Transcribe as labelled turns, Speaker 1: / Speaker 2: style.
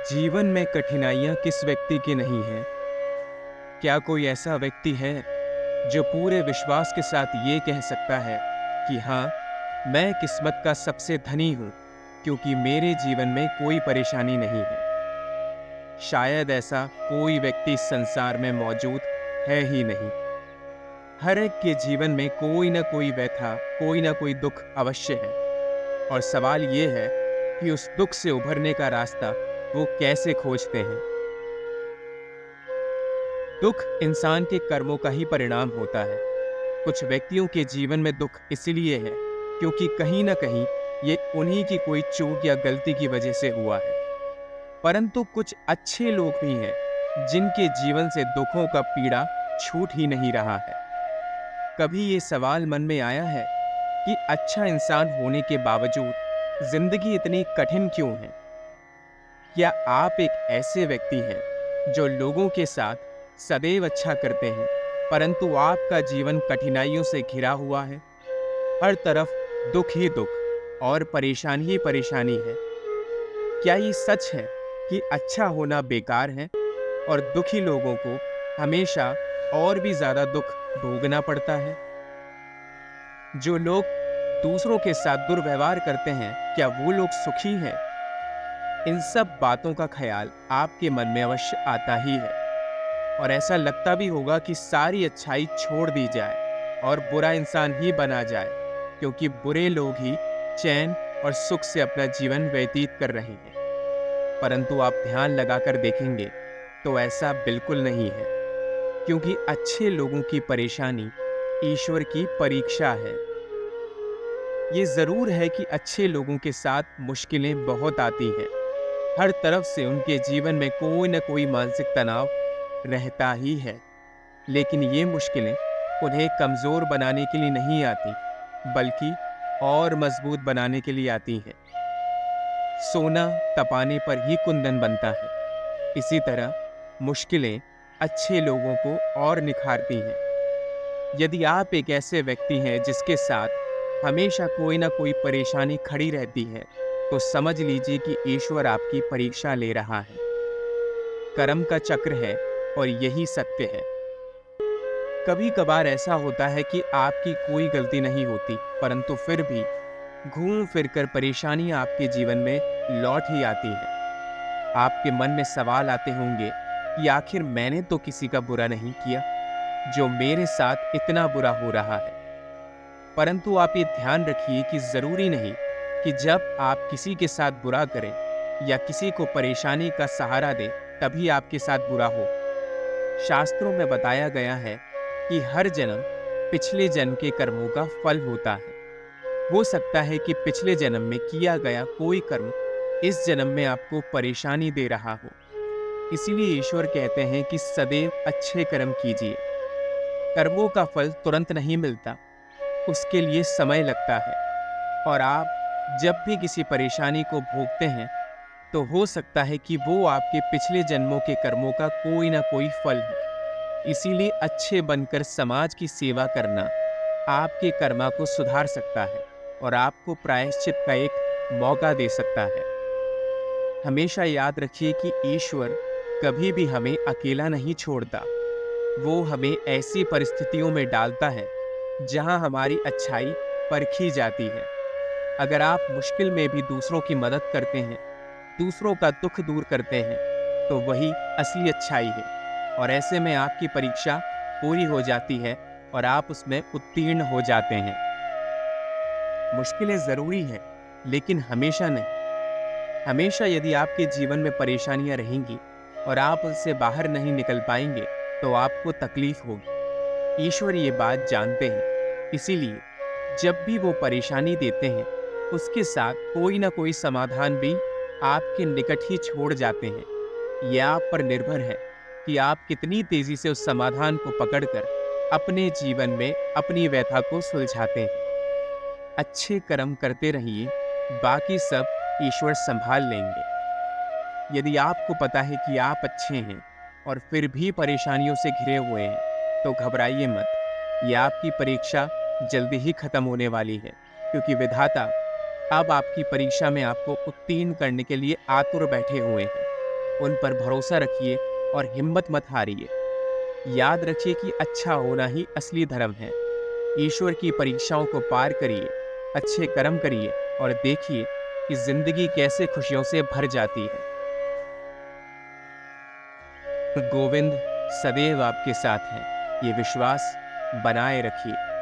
Speaker 1: जीवन में कठिनाइयाँ किस व्यक्ति की नहीं हैं? क्या कोई ऐसा व्यक्ति है जो पूरे विश्वास के साथ ये कह सकता है कि हाँ, मैं किस्मत का सबसे धनी हूँ क्योंकि मेरे जीवन में कोई परेशानी नहीं है? शायद ऐसा कोई व्यक्ति इस संसार में मौजूद है ही नहीं। हर एक के जीवन में कोई ना कोई व्यथा, कोई ना कोई दुख अवश्य है और सवाल ये है कि उस दुख से उभरने का रास्ता वो कैसे खोजते हैं। दुख इंसान के कर्मों का ही परिणाम होता है। कुछ व्यक्तियों के जीवन में दुख इसलिए है क्योंकि कहीं ना कहीं ये उन्हीं की कोई चूक या गलती की वजह से हुआ है। परंतु कुछ अच्छे लोग भी हैं जिनके जीवन से दुखों का पीड़ा छूट ही नहीं रहा है। कभी ये सवाल मन में आया है कि अच्छा इंसान होने के बावजूद जिंदगी इतनी कठिन क्यों है? क्या आप एक ऐसे व्यक्ति हैं जो लोगों के साथ सदैव अच्छा करते हैं, परंतु आपका जीवन कठिनाइयों से घिरा हुआ है? हर तरफ दुख ही दुख और परेशानी ही परेशानी है। क्या ये सच है कि अच्छा होना बेकार है और दुखी लोगों को हमेशा और भी ज्यादा दुख भोगना पड़ता है? जो लोग दूसरों के साथ दुर्व्यवहार करते हैं, क्या वो लोग सुखी हैं? इन सब बातों का ख्याल आपके मन में अवश्य आता ही है और ऐसा लगता भी होगा कि सारी अच्छाई छोड़ दी जाए और बुरा इंसान ही बना जाए, क्योंकि बुरे लोग ही चैन और सुख से अपना जीवन व्यतीत कर रहे हैं। परंतु आप ध्यान लगाकर देखेंगे तो ऐसा बिल्कुल नहीं है, क्योंकि अच्छे लोगों की परेशानी ईश्वर की परीक्षा है। ये जरूर है कि अच्छे लोगों के साथ मुश्किलें बहुत आती हैं। हर तरफ से उनके जीवन में कोई न कोई मानसिक तनाव रहता ही है, लेकिन ये मुश्किलें उन्हें कमजोर बनाने के लिए नहीं आती, बल्कि और मजबूत बनाने के लिए आती हैं। सोना तपाने पर ही कुंदन बनता है। इसी तरह मुश्किलें अच्छे लोगों को और निखारती हैं। यदि आप एक ऐसे व्यक्ति हैं जिसके साथ हमेशा कोई ना कोई परेशानी खड़ी रहती है, तो समझ लीजिए कि ईश्वर आपकी परीक्षा ले रहा है। कर्म का चक्र है और यही सत्य है। कभी कभार ऐसा होता है कि आपकी कोई गलती नहीं होती, परंतु फिर भी घूम फिर कर परेशानी आपके जीवन में लौट ही आती है। आपके मन में सवाल आते होंगे कि आखिर मैंने तो किसी का बुरा नहीं किया, जो मेरे साथ इतना बुरा हो रहा है। परंतु आप ये ध्यान रखिए कि जरूरी नहीं कि जब आप किसी के साथ बुरा करें या किसी को परेशानी का सहारा दें तभी आपके साथ बुरा हो। शास्त्रों में बताया गया है कि हर जन्म पिछले जन्म के कर्मों का फल होता है। हो सकता है कि पिछले जन्म में किया गया कोई कर्म इस जन्म में आपको परेशानी दे रहा हो। इसीलिए ईश्वर कहते हैं कि सदैव अच्छे कर्म कीजिए। कर्मों का फल तुरंत नहीं मिलता, उसके लिए समय लगता है। और आप जब भी किसी परेशानी को भोगते हैं तो हो सकता है कि वो आपके पिछले जन्मों के कर्मों का कोई ना कोई फल है। इसीलिए अच्छे बनकर समाज की सेवा करना आपके कर्मा को सुधार सकता है और आपको प्रायश्चित का एक मौका दे सकता है। हमेशा याद रखिए कि ईश्वर कभी भी हमें अकेला नहीं छोड़ता। वो हमें ऐसी परिस्थितियों में डालता है जहां हमारी अच्छाई परखी जाती है। अगर आप मुश्किल में भी दूसरों की मदद करते हैं, दूसरों का दुख दूर करते हैं, तो वही असली अच्छाई है और ऐसे में आपकी परीक्षा पूरी हो जाती है और आप उसमें उत्तीर्ण हो जाते हैं। मुश्किलें जरूरी हैं, लेकिन हमेशा नहीं। हमेशा यदि आपके जीवन में परेशानियां रहेंगी और आप उनसे बाहर नहीं निकल पाएंगे तो आपको तकलीफ होगी। ईश्वर ये बात जानते हैं, इसीलिए जब भी वो परेशानी देते हैं उसके साथ कोई ना कोई समाधान भी आपके निकट ही छोड़ जाते हैं। यह आप पर निर्भर है कि आप कितनी तेजी से उस समाधान को पकड़कर अपने जीवन में अपनी व्यथा को सुलझाते हैं। अच्छे कर्म करते रहिए, बाकी सब ईश्वर संभाल लेंगे। यदि आपको पता है कि आप अच्छे हैं और फिर भी परेशानियों से घिरे हुए हैं, तो घबराइए मत। यह आपकी परीक्षा जल्दी ही खत्म होने वाली है, क्योंकि विधाता अब आपकी परीक्षा में आपको उत्तीर्ण करने के लिए आतुर बैठे हुए हैं। उन पर भरोसा रखिए और हिम्मत मत हारिए। याद रखिए कि अच्छा होना ही असली धर्म है। ईश्वर की परीक्षाओं को पार करिए, अच्छे कर्म करिए और देखिए कि जिंदगी कैसे खुशियों से भर जाती है। गोविंद सदैव आपके साथ हैं, ये विश्वास बनाए रखिए।